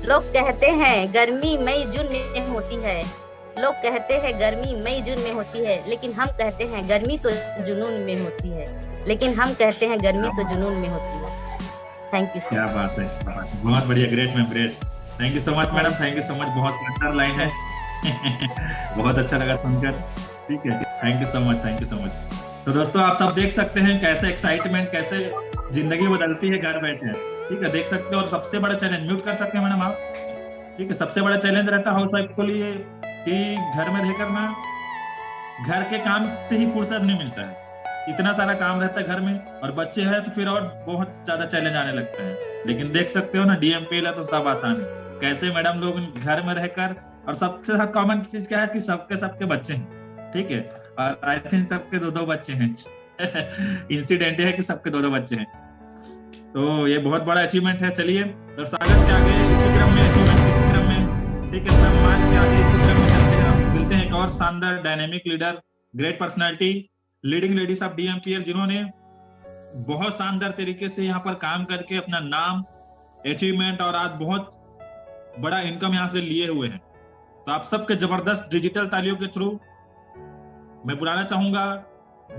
लोग कहते हैं गर्मी मई जून में होती है, लोग कहते हैं गर्मी मई जून में होती है, लेकिन हम कहते हैं गर्मी तो जुनून में होती है, लेकिन हम कहते हैं गर्मी तो जुनून में होती है। Thank you sir. क्या बात है, बहुत बढ़िया, great ma'am, great. Thank you so much madam, thank you so much. बहुत शानदार लाइन है बहुत अच्छा लगा सुनकर। ठीक है, thank you so much, thank you so much. तो दोस्तों आप सब देख सकते हैं कैसे एक्साइटमेंट, कैसे जिंदगी बदलती है घर बैठे। ठीक है, देख सकते हो। और सबसे बड़ा चैलेंज, म्यूट कर सकते हैं मैडम आप। ठीक है, सबसे बड़ा चैलेंज रहता है हाउस वाइफ को लिए कि घर में रहकर ना घर के काम से ही फुर्सत नहीं मिलता है, इतना सारा काम रहता है घर में, और बच्चे हैं तो फिर और बहुत ज्यादा चैलेंज आने लगता है। लेकिन देख सकते हो ना DMPL है तो सब आसान है। कैसे मैडम लोग घर में रहकर, और सबसे कॉमन चीज क्या है कि सबके बच्चे हैं। ठीक है, और आई थिंक सबके 2-2 बच्चे हैं इंसिडेंट है कि सबके 2-2 बच्चे हैं। तो ये बहुत बड़ा अचीवमेंट है। चलिए, और स्वागत के आगे इसी क्रम में, अचीवमेंट इसी क्रम में, ठीक है, सम्मान के आगे इसी क्रम में चलते हैं। मिलते हैं एक और शानदार dynamic leader, great personality, leading ladies of DMPL, जिन्होंने बहुत शानदार तरीके से यहाँ पर काम करके अपना नाम, अचीवमेंट और आज बहुत बड़ा इनकम यहाँ से लिए हुए हैं। तो आप सबके जबरदस्त डिजिटल तालियों के थ्रू मैं बुलाना चाहूंगा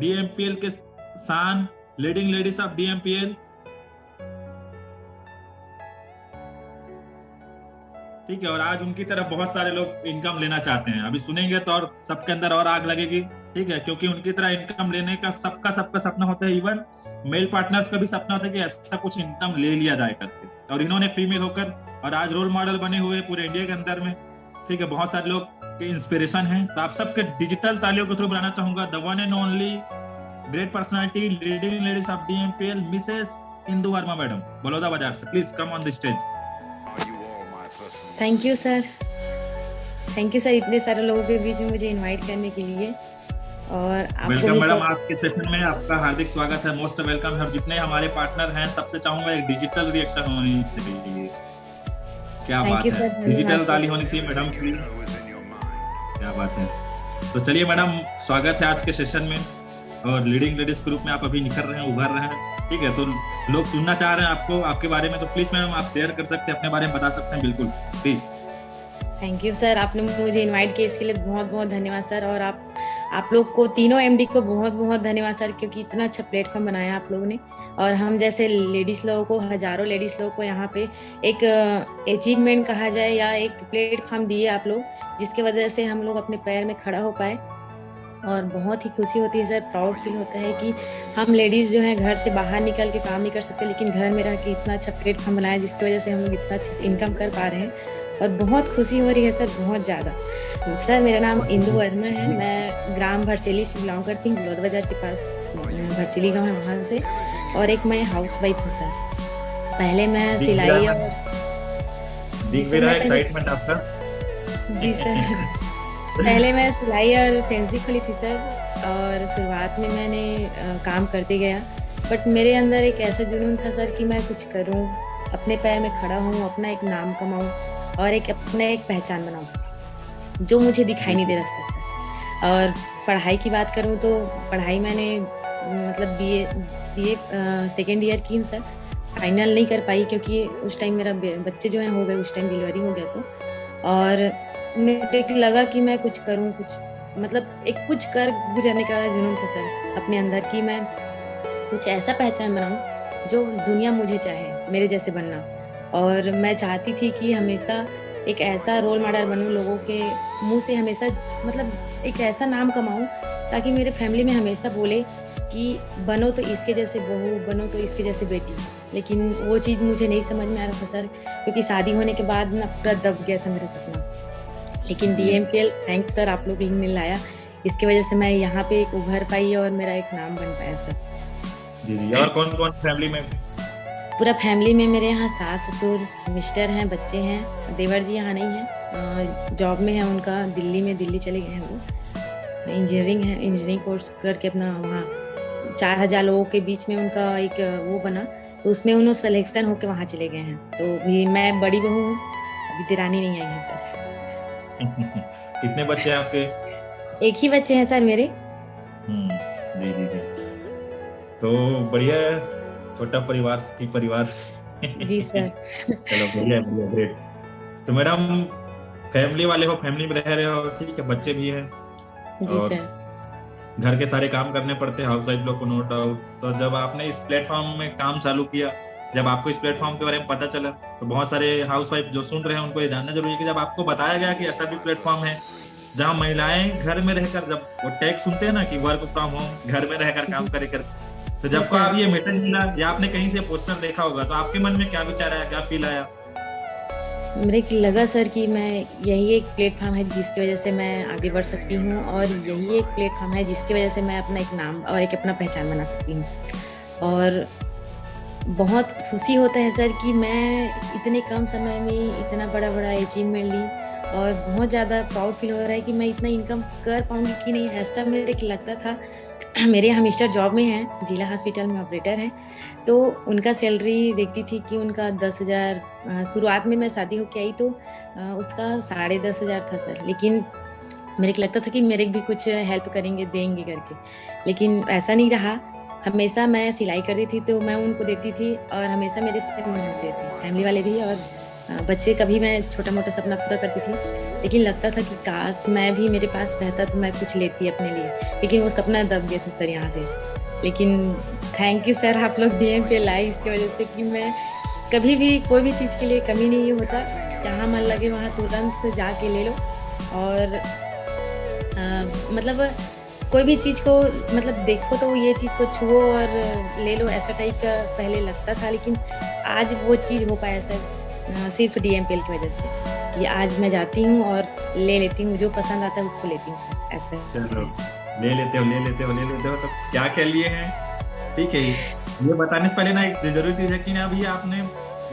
DMPL के शान, लीडिंग लेडीज ऑफ DMPL। ठीक है, और आज उनकी तरफ बहुत सारे लोग इनकम लेना चाहते हैं। अभी सुनेंगे तो और सबके अंदर और आग लगेगी। ठीक है, क्योंकि उनकी तरह इनकम लेने का सबका सपना होता है। इवन मेल पार्टनर्स का भी सपना होता है कि ऐसा कुछ इनकम ले लिया जाए करके। और इन्होंने फीमेल होकर और आज रोल मॉडल बने हुए पूरे इंडिया के अंदर में। ठीक है, बहुत सारे लोग के इंस्पिरेशन हैं। तो आप सबके डिजिटल तालियों के थ्रू बुलाना चाहूंगा the one and only great personality, leading ladies of DMPL, Mrs Indu Verma madam, Baloda बाजार से। Please come on the stage. Thank you sir, thank you sir, इतने सारे लोगों के बीच में मुझे इनवाइट करने के लिए। और वेलकम मैडम, आपके सेशन में आपका हार्दिक स्वागत है, मोस्ट वेलकम है। और जितने हमारे पार्टनर हैं सबसे चाहूंगा एक डिजिटल रिएक्शन होनी चाहिए। क्या बात है, डिजिटल ताली होनी चाहिए मैडम की। क्या बात है। तो चलिए मैडम, स्वागत है आज के सेशन में। और लीडिंग लेडीज ग्रुप में आप अभी निखर रहे हैं, उभर रहे हैं। ठीक है, तो लोग सुनना चाह रहे हैं आपको, आपके बारे में। तो प्लीज मैम आप शेयर कर सकते हैं, अपने बारे में बता सकते हैं, बिल्कुल प्लीज। थैंक यू सर, आपने मुझे इनवाइट किया इसके लिए बहुत बहुत धन्यवाद सर। और आप लोग को, तीनों MD को बहुत बहुत धन्यवाद सर, क्योंकि इतना अच्छा प्लेटफॉर्म बनाया आप लोगों ने। और हम जैसे लेडीज लोगों को, हजारों लेडीज लोगों को यहाँ पे एक अचीवमेंट कहा जाए या एक प्लेटफॉर्म दिए आप लोग, जिसके वजह से हम लोग अपने पैर में खड़ा हो पाए। और बहुत ही खुशी होती है सर, प्राउड फील होता है कि हम लेडीज जो हैं घर से बाहर निकल के काम नहीं कर सकते, लेकिन घर में रह के इतना अच्छा प्लेटफॉर्म बनाया जिसकी वजह से हम लोग इतना अच्छा इनकम कर पा रहे हैं। और बहुत खुशी हो रही है सर, बहुत ज़्यादा। सर मेरा नाम इंदु वर्मा है, मैं ग्राम भरसेली से बिलोंग करती हूँ, बलौदा बाजार के पास भरसेली गाँव है, वहाँ से। और एक मैं हाउस वाइफ हूँ सर। पहले मैं सिलाई और जी सर पहले मैं सिलाई और फैंसी खोली थी सर। और शुरुआत में मैंने काम करते गया, बट मेरे अंदर एक ऐसा जुनून था सर कि मैं कुछ करूं, अपने पैर में खड़ा हूं, अपना एक नाम कमाऊं और अपना एक पहचान बनाऊं, जो मुझे दिखाई नहीं दे रहा था सर। और पढ़ाई की बात करूं तो पढ़ाई मैंने मतलब BA सेकेंड ईयर की हूँ सर। फाइनल नहीं कर पाई क्योंकि उस टाइम मेरा बच्चे जो है हो गए, उस टाइम डिलीवरी हो गया। तो और मुझे लगा कि मैं कुछ करूं, कुछ मतलब एक कुछ कर गुजरने का जुनून था सर अपने अंदर, कि मैं कुछ ऐसा पहचान बनाऊं जो दुनिया मुझे चाहे मेरे जैसे बनना। और मैं चाहती थी कि हमेशा एक ऐसा रोल मॉडल बनूं, लोगों के मुंह से हमेशा मतलब एक ऐसा नाम कमाऊं ताकि मेरे फैमिली में हमेशा बोले कि बनो तो इसके जैसे बहू, बनो तो इसके जैसे बेटी। लेकिन वो चीज़ मुझे नहीं समझ में आ रहा था सर, क्योंकि शादी होने के बाद ना पूरा दब गया था मेरा सपना। लेकिन DMPL थैंक्स सर, आप लोग ने लाया, इसके वजह से मैं यहाँ पे एक उभर पाई और मेरा एक नाम बन पाया सर। जी जी। और कौन कौन फैमिली में? पूरा फैमिली में मेरे यहाँ सास ससुर मिस्टर हैं, बच्चे हैं। देवर जी यहाँ नहीं है, जॉब में है उनका, दिल्ली चले गए हैं वो। इंजीनियरिंग कोर्स करके अपना वहाँ 4000 लोगों के बीच में उनका एक वो बना, तो उसमें उन्होंने सिलेक्शन होके वहाँ चले गए हैं। तो भी मैं बड़ी बहू हूँ, अभी दिरानी नहीं आई है सर। कितने बच्चे हैं आपके? एक ही बच्चे हैं सर मेरे। जी जी जी, तो बढ़िया है, छोटा परिवार, सुखी परिवार। जी सर। चलो बढ़िया ग्रेट। तो मैडम फैमिली वाले हो, फैमिली में रह रहे हो, ठीक है, बच्चे भी हैं जी और सर। घर के सारे काम करने पड़ते हैं हाउस वाइफ लोग को, नो डाउट। तो जब आपने इस प्लेटफॉर्म में काम चालू किया, जब आपको इस प्लेटफॉर्म के बारे में पता चला, तो बहुत सारे हाउस वाइफ जो सुन रहे हैं उनको ये जानना जरूरी है कि जब आपको बताया गया कि ऐसा भी प्लेटफॉर्म है जहाँ महिलाएं घर में रहकर, जब वो टैग सुनते हैं ना कि वर्क फ्रॉम होम, घर में रहकर काम करे कर, तो जब को आप ये मैसेज मिला या आपने कहीं से पोस्टर देखा होगा, तो आपके मन में क्या विचार आया, क्या फील आया? मेरे को लगा सर कि मैं यही एक प्लेटफॉर्म है जिसकी वजह से मैं आगे बढ़ सकती हूँ, और यही एक प्लेटफॉर्म है जिसकी वजह से मैं अपना एक नाम और एक अपना पहचान बना सकती हूँ। और बहुत खुशी होता है सर कि मैं इतने कम समय में इतना बड़ा अचीवमेंट ली, और बहुत ज़्यादा प्राउड फील हो रहा है कि मैं इतना इनकम कर पाऊंगी कि नहीं, ऐसा मेरे को लगता था। मेरे यहाँ मिस्टर जॉब में हैं, जिला हॉस्पिटल में ऑपरेटर हैं, तो उनका सैलरी देखती थी कि उनका 10,000, शुरुआत में मैं शादी होके आई तो उसका 10,500 था सर। लेकिन मेरे को लगता था कि मेरे भी कुछ हेल्प करेंगे, देंगे करके, लेकिन ऐसा नहीं रहा। हमेशा मैं सिलाई करती थी तो मैं उनको देती थी, और हमेशा मेरे से मांगते थे, फैमिली वाले भी और बच्चे का भी। मैं छोटा मोटा सपना पूरा करती थी, लेकिन लगता था कि काश मैं भी, मेरे पास रहता तो मैं कुछ लेती अपने लिए, लेकिन वो सपना दब गया था सर यहाँ से। लेकिन थैंक यू सर, आप लोग DMPL लाए, इसकी वजह से कि मैं कभी भी कोई भी चीज़ के लिए कमी नहीं होता, जहाँ मन लगे वहाँ तुरंत जाके ले लो। और मतलब कोई भी चीज़ को मतलब देखो तो ये चीज़ को छुओ और ले लो, ऐसा टाइप का पहले लगता था, लेकिन आज वो चीज़ हो पाया सर सिर्फ DMPL की वजह से, कि आज मैं जाती हूँ और ले लेती हूँ, जो पसंद आता है उसको लेती हूँ सर। ऐसा चलो ले लेते हो तो क्या क्या लिए हैं, ठीक है। ये बताने से पहले ना एक जरूरी चीज है कि ना अभी आपने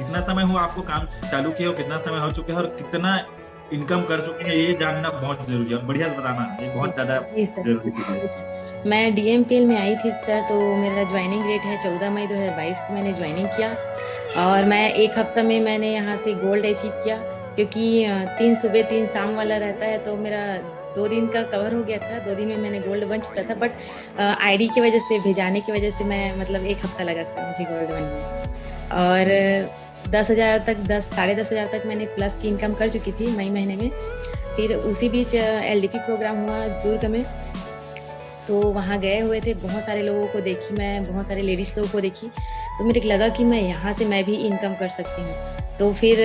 इतना समय हुआ आपको काम चालू किया, कितना समय हो चुका है और कितना इनकम कर चुके हैं, ये जानना बहुत जरूरी है और बढ़िया से बताना, ये बहुत ज्यादा जरूरी है। मैं DMPL में आई थी सर, तो मेरा ज्वाइनिंग डेट है 14 मई 2022 को मैंने ज्वाइनिंग किया, और मैं 1 हफ्ता में मैंने यहाँ से गोल्ड अचीव किया, क्योंकि 3 सुबह 3 शाम वाला रहता है, तो मेरा 2 दिन का कवर हो गया था, 2 दिन में मैंने गोल्ड बन चुका था। बट ID की वजह से, भेजाने की वजह से मैं मतलब 1 हफ्ता लगा सर मुझे गोल्ड बनने में। और 10,000 तक, 10,500 तक मैंने प्लस की इनकम कर चुकी थी मई महीने में। फिर उसी बीच LDP प्रोग्राम हुआ दुर्ग में, तो वहाँ गए हुए थे, बहुत सारे लोगों को देखी मैं, बहुत सारे लेडीज लोगों को देखी, तो मेरे को लगा कि मैं यहाँ से मैं भी इनकम कर सकती हूँ। तो फिर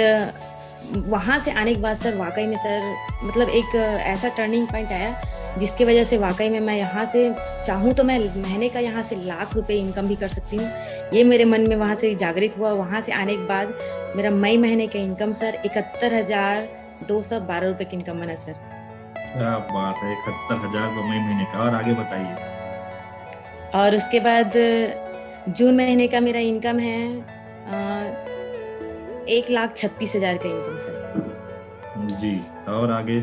वहाँ से आने के बाद सर वाकई में सर मतलब एक ऐसा टर्निंग पॉइंट आया जिसकी वजह से वाकई में मैं यहाँ से चाहूँ तो मैं महीने का यहाँ से लाख रुपए इनकम भी कर सकती हूँ। ये मेरे मन में वहाँ से जागृत हुआ। वहाँ से आने के बाद मेरा मई महीने का इनकम सर 71,212 रुपए की इनकम बना सर। क्या बात है, 71,000 मई महीने का। और आगे बताइए। और उसके बाद जून महीने का मेरा इनकम है 1,36,000 का इनकम सर जी। और आगे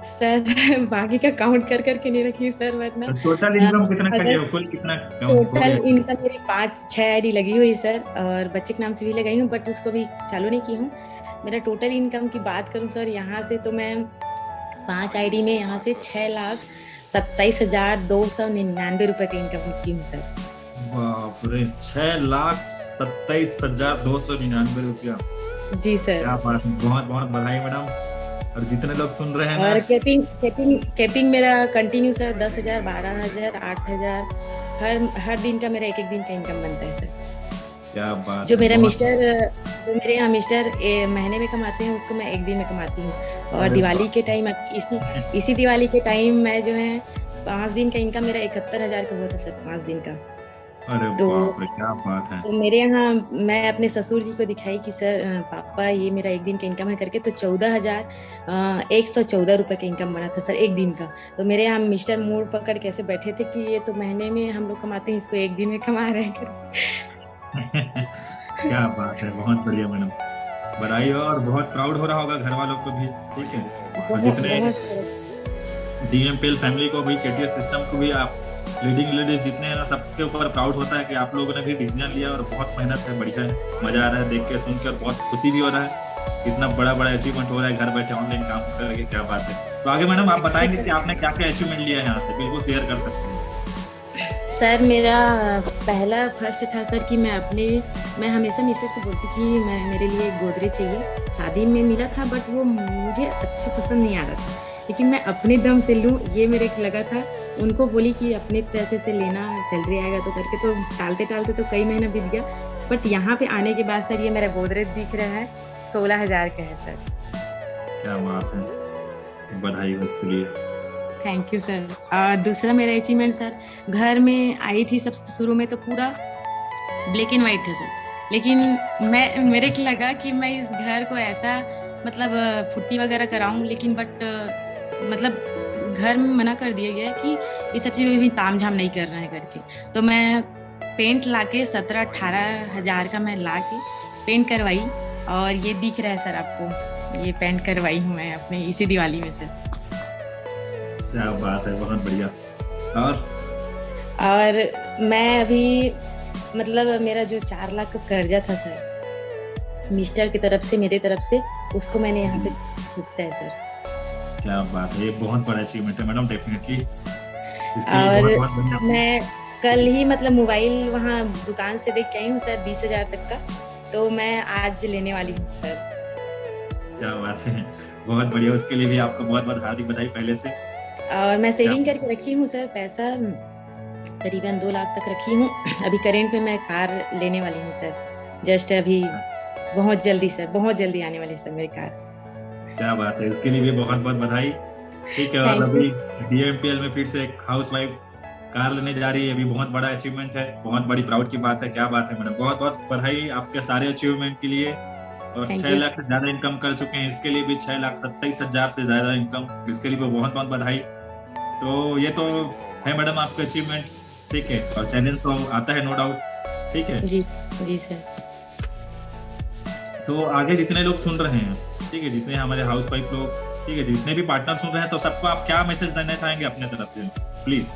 सर बाकी का काउंट कर करके नहीं रखी सर, वरना टोटल इनकम कितना कटे हो, कुल कितना टोटल इनकम मेरी 5-6 ID लगी हुई सर, और बच्चे के नाम से भी लगाई हूँ, बट उसको भी चालू नहीं की हूँ। मेरा टोटल इनकम की बात करूँ सर, यहाँ से तो मैं 5 ID में यहाँ से 6,27,299 रुपए की इनकम की हूँ सर। बाप रे, 6,27,299 रुपया। जी सर। क्या बात है, बहुत बहुत बधाई मैडम। और जितने लोग सुन रहे हैं और कैपिंग मेरा कंटिन्यू सर 10,000, 12,000, 8,000 हर दिन का मेरा एक दिन का इनकम बनता है सर। क्या बात। जो मेरे यहाँ मिस्टर महीने में कमाते हैं उसको मैं एक दिन में कमाती हूँ। और दिवाली के टाइम इसी दिवाली के टाइम मैं जो है 5 दिन का इनकम मेरा 71,000 का हुआ था सर, 5 दिन का। अरे बाप रे, क्या बात है। तो मेरे यहाँ मैं अपने ससुर जी को दिखाई कि सर पापा ये मेरा एक दिन का इनकम है करके, तो 14,114 रुपए का इनकम बना था सर एक दिन का। तो मेरे यहाँ मिस्टर मुंह पकड़ कैसे बैठे थे कि ये तो महीने में हम लोग कमाते हैं, इसको एक दिन में कमा रहे हैं। क्या बात है, बहुत बढ़िया मैडम, बधाई हो। और बहुत प्राउड हो रहा होगा घर वालों को भी, ठीक है। और जितने DMPL फैमिली को भी, KTS सिस्टम को भी, आप लीडिंग लेडीज जितने हैं ना, सबके ऊपर प्राउड होता है कि आप लोगों ने भी डिसीजन लिया और बहुत मेहनत है, बढ़िया है, मजा आ रहा है देख के सुन के, और बहुत खुशी भी हो रहा है, इतना बड़ा अचीवमेंट हो रहा है घर बैठे ऑनलाइन काम करके, क्या बात है। तो आगे मैडम आप बताएंगे कि आपने क्या क्या अचीवमेंट लिया है यहाँ से, बिल्कुल शेयर कर सकते हैं। सर मेरा पहला फर्स्ट था सर कि मैं हमेशा मिस्टर को बोलती कि मेरे लिए एक गोदरेज चाहिए, शादी में मिला था बट वो मुझे अच्छी पसंद नहीं आ रहा था, लेकिन मैं अपने दम से लूँ ये मेरे लगा था। उनको बोली कि अपने पैसे से लेना, सैलरी आएगा तो करके, तो टालते तो कई महीना बीत गया, बट यहाँ पे आने के बाद सर ये मेरा गोदरेज दिख रहा है, 16,000 का है सर। क्या बात है, बधाई हो इसके लिए। Thank you sir. और दूसरा मेरा अचीवमेंट सर, घर में आई थी सबसे शुरू में तो पूरा ब्लैक एंड व्हाइट था सर, लेकिन मेरे को लगा कि मैं इस घर को ऐसा मतलब फुट्टी वगैरह कराऊं, लेकिन बट मतलब घर में मना कर दिया गया कि ये सब चीज़ में भी तामझाम नहीं कर रहे हैं करके, तो मैं पेंट लाके 17-18 हज़ार का मैं लाके पेंट करवाई, और ये दिख रहा है सर आपको, ये पेंट करवाई हूँ मैं अपने इसी दिवाली में सर। क्या बात है, बहुत बढ़िया। और मैं अभी मतलब मेरा जो 4 लाख का कर्जा था सर मिस्टर की तरफ से, मेरे तरफ से, उसको मैंने यहाँ से छूटा है सर। क्या बात है, ये बहुत बड़ा अचीवमेंट है मैडम, डेफिनेटली। और मैं कल ही मतलब मोबाइल वहाँ दुकान से देख के आई हूँ सर 20,000 तक का, तो मैं आज लेने वाली हूँ सर। क्या बात है, बहुत बढ़िया, उसके लिए भी आपको बहुत बहुत हार्दिक बधाई पहले से। और मैं सेविंग करके रखी हूँ सर, पैसा करीबन 2 लाख तक रखी हूँ। अभी करंट में मैं कार लेने वाली हूँ सर, जस्ट अभी बहुत जल्दी सर, बहुत जल्दी आने वाली सर मेरी कार। क्या बात है, इसके लिए भी बहुत बहुत बधाई, ठीक है। और अभी DMPL में फिर से एक हाउसवाइफ कार लेने जा रही है, अभी बहुत बड़ा अचीवमेंट है, बहुत बड़ी प्राउड की बात है। क्या बात है मैडम, बहुत बहुत बधाई आपके सारे अचीवमेंट के लिए। और 6 लाख से ज्यादा इनकम कर चुके हैं, इसके लिए भी 6,27,000 से ज्यादा इनकम, इसके लिए भी बहुत बहुत बधाई। तो ये तो है मैडम आपका अचीवमेंट, ठीक है, और चैलेंज तो आता है नो डाउट, ठीक है जी सर। तो आगे जितने लोग सुन रहे हैं, ठीक है, जितने हमारे हाउस वाइफ लोग, ठीक है, जितने भी पार्टनर सुन रहे हैं, तो सबको आप क्या मैसेज देना चाहेंगे अपने तरफ से, प्लीज।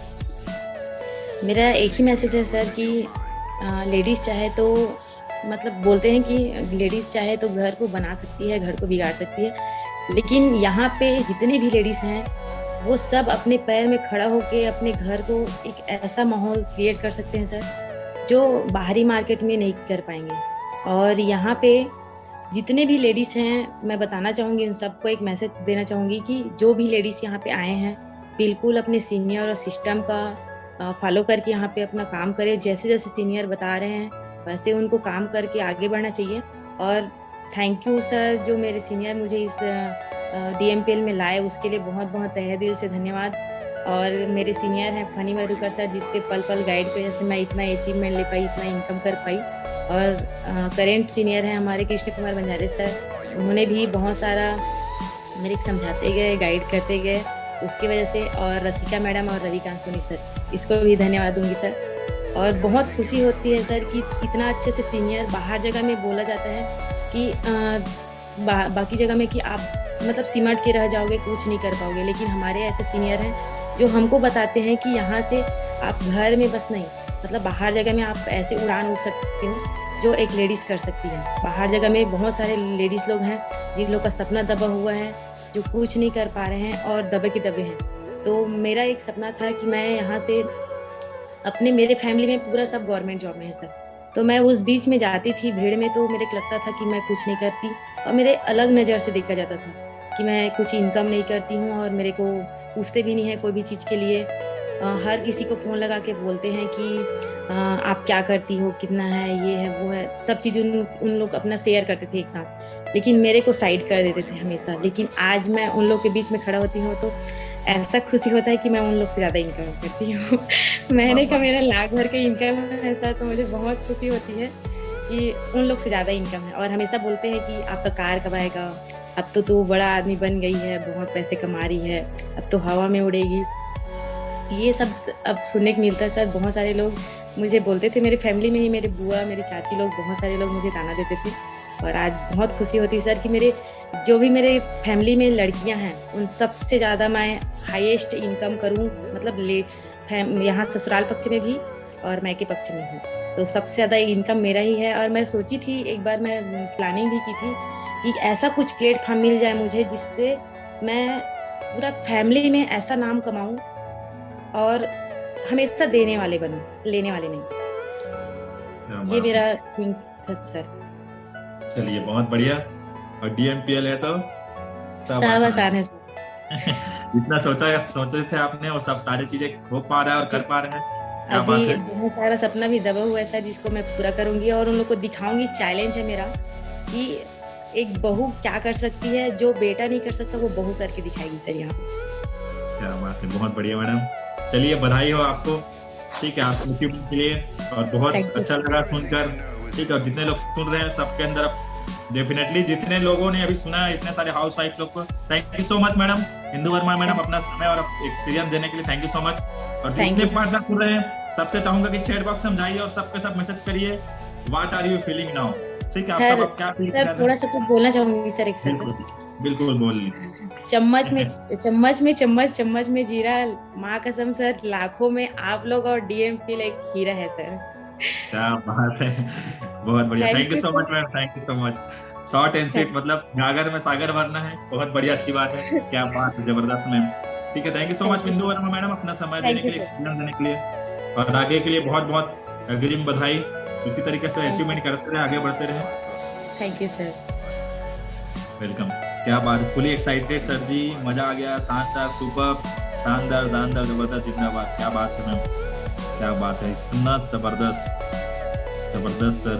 मेरा एक ही मैसेज है सर कि लेडीज चाहे तो मतलब बोलते हैं कि लेडीज चाहे तो घर को बना सकती है, घर को बिगाड़ सकती है, लेकिन यहाँ पे जितने भी लेडीज हैं वो सब अपने पैर में खड़ा होके अपने घर को एक ऐसा माहौल क्रिएट कर सकते हैं सर जो बाहरी मार्केट में नहीं कर पाएंगे। और यहाँ पे जितने भी लेडीज हैं, मैं बताना चाहूँगी, उन सबको एक मैसेज देना चाहूँगी कि जो भी लेडीज यहाँ पे आए हैं बिल्कुल अपने सीनियर और सिस्टम का फॉलो करके यहाँ पे अपना काम करें, जैसे जैसे सीनियर बता रहे हैं वैसे उनको काम करके आगे बढ़ना चाहिए। और थैंक यू सर, जो मेरे सीनियर मुझे इस DMPL में लाए, उसके लिए बहुत बहुत तहे दिल से धन्यवाद। और मेरे सीनियर हैं फनी मधुकर सर, जिसके पल पल गाइड पे जैसे मैं इतना अचीवमेंट ले पाई, इतना इनकम कर पाई। और करेंट सीनियर हैं हमारे कृष्ण कुमार बंजारे सर, उन्होंने भी बहुत सारा मेरे समझाते गए, गाइड करते गए, उसकी वजह से। और रसिका मैडम और रविकांत सोनी सर, इसको भी धन्यवाद दूंगी सर। और बहुत खुशी होती है सर कि इतना अच्छे से सीनियर, बाहर जगह में बोला जाता है कि बाकी जगह में कि आप मतलब सिमट के रह जाओगे, कुछ नहीं कर पाओगे, लेकिन हमारे ऐसे सीनियर हैं जो हमको बताते हैं कि यहाँ से आप घर में बस नहीं, मतलब बाहर जगह में आप ऐसे उड़ान उड़ सकते हो जो एक लेडीज कर सकती है। बाहर जगह में बहुत सारे लेडीज लोग हैं जिन लोग का सपना दबा हुआ है, जो कुछ नहीं कर पा रहे हैं और दबे के दबे हैं। तो मेरा एक सपना था कि मैं यहाँ से अपने, मेरे फैमिली में पूरा सब गवर्नमेंट जॉब में है सर, तो मैं उस बीच में जाती थी भीड़ में, तो मेरे को लगता था कि मैं कुछ नहीं करती और मेरे अलग नज़र से देखा जाता था कि मैं कुछ इनकम नहीं करती हूँ और मेरे को पूछते भी नहीं है कोई भी चीज़ के लिए। हर किसी को फ़ोन लगा के बोलते हैं कि आप क्या करती हो, कितना है, ये है वो है, सब चीज़ उन लोग अपना शेयर करते थे एक साथ, लेकिन मेरे को साइड कर देते थे हमेशा। लेकिन आज मैं उन लोग के बीच में खड़ा होती हूँ तो ऐसा खुशी होता है कि मैं उन लोग से ज़्यादा इनकम करती हूँ। महीने का मेरा लाख भर का इनकम है ऐसा, तो मुझे बहुत खुशी होती है कि उन लोग से ज़्यादा इनकम है। और हमेशा बोलते हैं कि आपका कार कब आएगा, अब तो तू बड़ा आदमी बन गई है, बहुत पैसे कमा रही है, अब तो हवा में उड़ेगी। ये सब अब सुनने को मिलता है सर। बहुत सारे लोग मुझे बोलते थे, मेरे फैमिली में ही मेरे बुआ, मेरी चाची लोग, बहुत सारे लोग मुझे ताना देते थे। और आज बहुत खुशी होती है सर कि मेरे जो भी मेरे फैमिली में लड़कियां हैं उन सबसे ज़्यादा मैं हाईएस्ट इनकम करूं, मतलब यहाँ ससुराल पक्ष में भी और मायके पक्ष में भी, तो सबसे ज़्यादा इनकम मेरा ही है। और मैं सोची थी, एक बार मैं प्लानिंग भी की थी कि ऐसा कुछ प्लेटफॉर्म मिल जाए मुझे जिससे मैं पूरा फैमिली में ऐसा नाम कमाऊं और हमेशा देने वाले बनूं, लेने वाले नहीं। ये मेरा थिंक था सर। चलिए बहुत बढ़िया। और DMPL है तो सब आसान है। जितना सोचे थे आपने वो सब सारी चीजें हो पा रहा है और कर पा रहे हैं। अभी बहुत सारा सपना भी दबा हुआ है सर, जिसको मैं पूरा करूंगी और उन लोग को दिखाऊंगी। चैलेंज है मेरा कि एक बहू क्या कर सकती है, जो बेटा नहीं कर सकता वो बहू करके दिखाएगी सर यहाँ पे। क्या बात है, बहुत बढ़िया मैडम। चलिए बधाई हो आपको, ठीक है, आपके अचीवमेंट के लिए। और बहुत अच्छा लगा सुनकर, ठीक है। और जितने लोग सुन रहे हैं सबके अंदर डेफिनेटली, जितने लोगों ने अभी सुना है, इतने सारे हाउस वाइफ लोग को thank you so much madam. Hindu Verma madam अपना समय और एक्सपीरियंस देने के लिए थैंक यू सो मच। और जितने पार्टनर सुन रहे हैं सबसे चाहूंगा कि चैट बॉक्स समझाइए और सबके सब मैसेज करिए what are you feeling now, ठीक है। आप सब क्या फील कर रहे हैं? थोड़ा सा कुछ बोलना चाहूंगी सर, एक सेकंड। बिल्कुल बोल लीजिए। चम्मच में जीरा, माँ कसम सर, लाखों में आप लोग और DMPL एक हीरा है सर। क्या बात है, बहुत बढ़िया। Thank you so much ma'am, thank you so much. Short and sweet, मतलब गागर में सागर भरना है, बहुत बढ़िया, अच्छी बात है। क्या बात है, जबरदस्त मैम, ठीक है। थैंक यू सो मच बिंदु वर्मा मैडम अपना समय देने के लिए, एक्सपीरियंस देने के लिए। और आगे के लिए बहुत बहुत अग्रिम बधाई। इसी तरीके से अचीवमेंट करते रहे, आगे बढ़ते रहे। Thank you sir. वेलकम। क्या बात है, फुली एक्साइटेड सर जी, मजा आ गया। शानदार, सुपर, शानदार, दानदार, जबरदस्त, जिंदाबाद। क्या बात है मैम, क्या बात है, इतना जबरदस्त, जबरदस्त सर।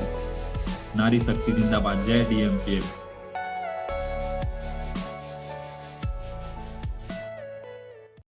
नारी शक्ति जिंदाबाद, जय DMPL।